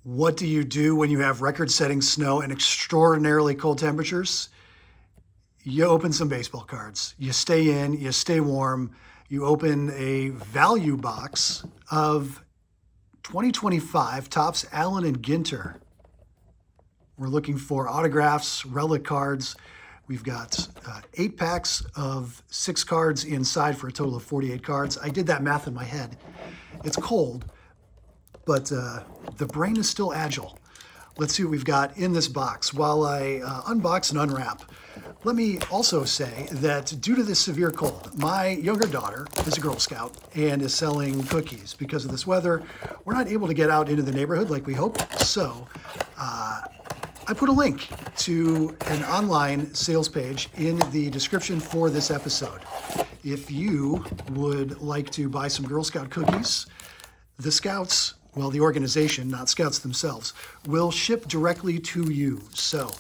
What do you do when you have record-setting snow and extraordinarily cold temperatures? You open some baseball cards. You stay in, you stay warm. You open a value box of 2025 Topps Allen and Ginter. We're looking for autographs, relic cards. We've got 8 packs of 6 cards inside for a total of 48 cards. I did that math in my head. It's cold, but the brain is still agile. Let's see what we've got in this box while I unbox and unwrap. Let me also say that due to this severe cold, my younger daughter is a Girl Scout and is selling cookies. Because of this weather, we're not able to get out into the neighborhood like we hoped. So I put a link to an online sales page in the description for this episode. If you would like to buy some Girl Scout cookies, the Scouts, well, the organization, not Scouts themselves, will ship directly to you. So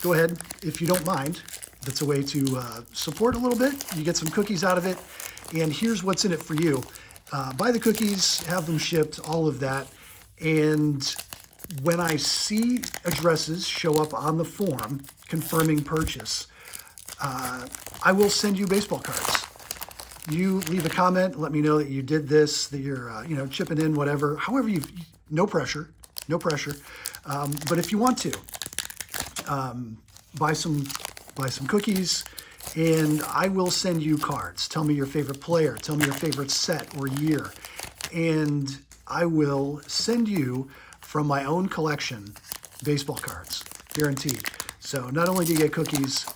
go ahead, if you don't mind. That's a way to support a little bit. You get some cookies out of it. And here's what's in it for you. Buy the cookies, have them shipped, all of that. And when I see addresses show up on the form confirming purchase, I will send you baseball cards. You leave a comment, let me know that you did this, that you're chipping in, whatever. However, no pressure, no pressure. But if you want to, buy some cookies, and I will send you cards. Tell me your favorite player. Tell me your favorite set or year, and I will send you from my own collection baseball cards, guaranteed. So not only do you get cookies,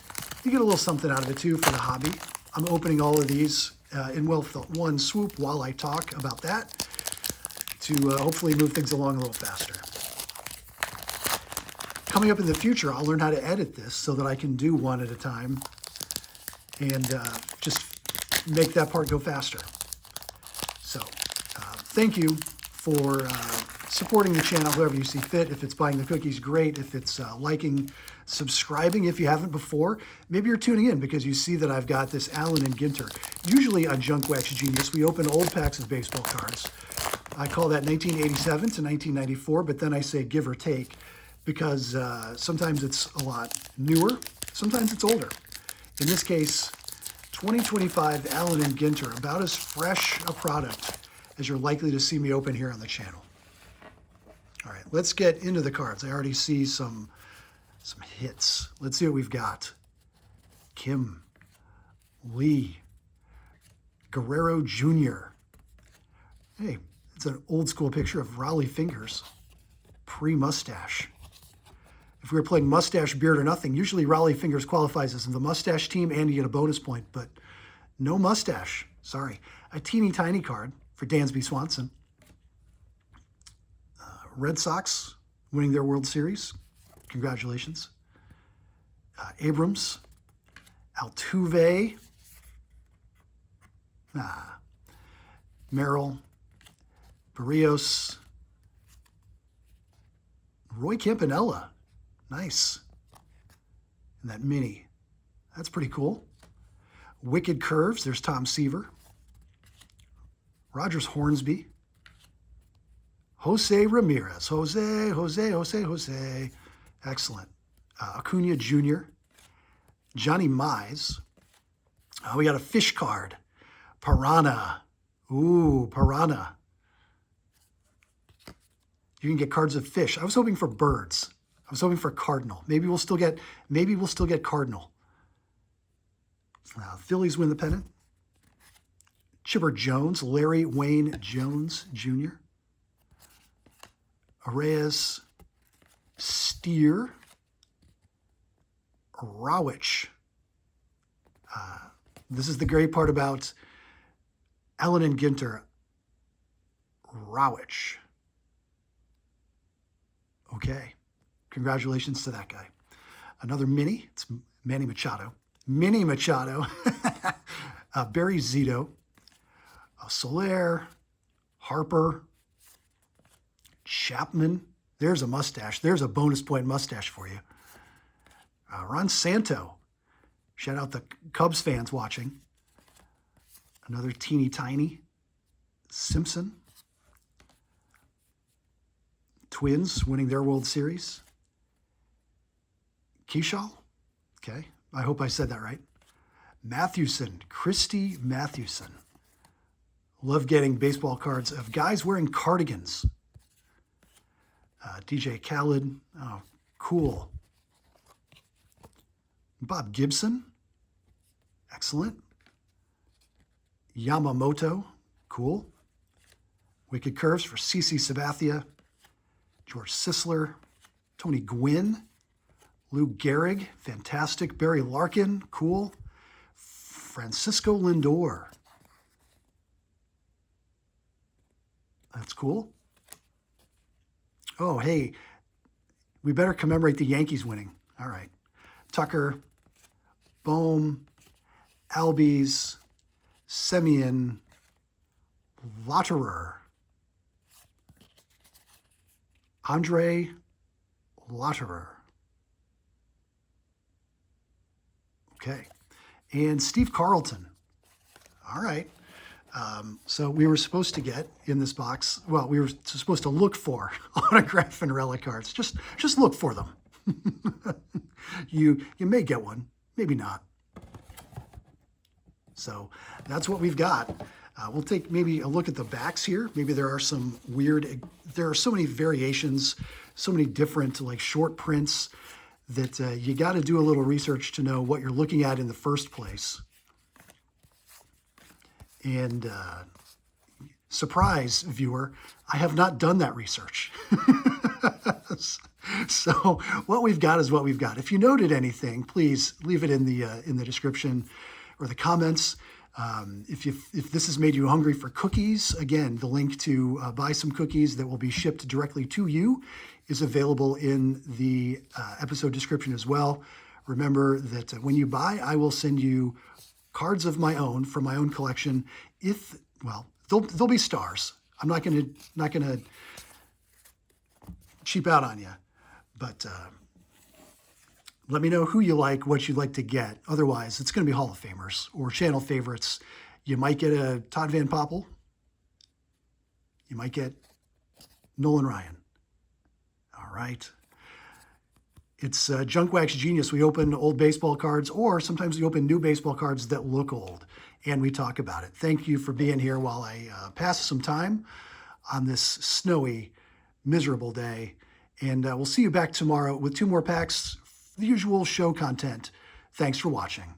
you get a little something out of it too for the hobby. I'm opening all of these in one swoop while I talk about that to hopefully move things along a little faster. Coming up in the future, I'll learn how to edit this so that I can do one at a time and just make that part go faster. So thank you for supporting the channel however you see fit. If it's buying the cookies, great. If it's liking, subscribing if you haven't before. Maybe you're tuning in because you see that I've got this Allen and Ginter. Usually on Junk Wax Genius, we open old packs of baseball cards. I call that 1987 to 1994, but then I say give or take because sometimes it's a lot newer, sometimes it's older. In this case, 2025 Allen and Ginter, about as fresh a product as you're likely to see me open here on the channel. All right, let's get into the cards. I already see some hits. Let's see what we've got. Kim, Lee, Guerrero Jr. Hey, it's an old school picture of Raleigh Fingers, pre-mustache. If we were playing mustache, beard, or nothing, usually Raleigh Fingers qualifies as the mustache team and you get a bonus point, but no mustache. Sorry. A teeny tiny card for Dansby Swanson. Red Sox winning their World Series. Congratulations. Abrams, Altuve, Merrill, Barrios, Roy Campanella. Nice. And that mini. That's pretty cool. Wicked Curves. There's Tom Seaver. Rogers Hornsby. Jose Ramirez. Jose. Excellent. Acuna Jr. Johnny Mize. We got a fish card. Piranha. Ooh, Piranha. You can get cards of fish. I was hoping for birds. I was hoping for Cardinal. Maybe we'll still get Cardinal. Phillies win the pennant. Chipper Jones. Larry Wayne Jones Jr. Arraez, Steer, Rawich. This is the great part about Allen and Ginter. Rawich. Okay. Congratulations to that guy. Another mini. It's Manny Machado. Mini Machado. Barry Zito. Soler. Harper. Chapman. There's a mustache. There's a bonus point mustache for you. Ron Santo. Shout out the Cubs fans watching. Another teeny tiny. Simpson. Twins winning their World Series. Keyshaw, okay, I hope I said that right. Mathewson, Christy Mathewson. Love getting baseball cards of guys wearing cardigans. DJ Khaled, oh, cool. Bob Gibson, excellent. Yamamoto, cool. Wicked Curves for CC Sabathia. George Sisler, Tony Gwynn, Lou Gehrig, fantastic. Barry Larkin, cool. Francisco Lindor. That's cool. Oh, hey, we better commemorate the Yankees winning. All right. Tucker, Bohm, Albies, Semien, Lotterer, Andre Lotterer. Okay. And Steve Carlton. All right. So we were supposed to get in this box, well, we were supposed to look for autograph and relic cards. Just look for them. You may get one, maybe not. So that's what we've got. We'll take maybe a look at the backs here. Maybe there are some weird, there are so many variations, so many different like short prints that you got to do a little research to know what you're looking at in the first place. And surprise, viewer, I have not done that research. So what we've got is what we've got. If you noted anything, please leave it in the description or the comments. If this has made you hungry for cookies, again, the link to buy some cookies that will be shipped directly to you is available in the episode description as well. Remember that when you buy, I will send you cards of my own from my own collection. Well, they'll be stars. I'm not gonna cheap out on you, but let me know who you like, what you'd like to get. Otherwise, it's going to be Hall of Famers or channel favorites. You might get a Todd Van Poppel. You might get Nolan Ryan. All right. It's Junk Wax Genius. We open old baseball cards, or sometimes we open new baseball cards that look old, and we talk about it. Thank you for being here while I pass some time on this snowy, miserable day. And we'll see you back tomorrow with 2 more packs, the usual show content. Thanks for watching.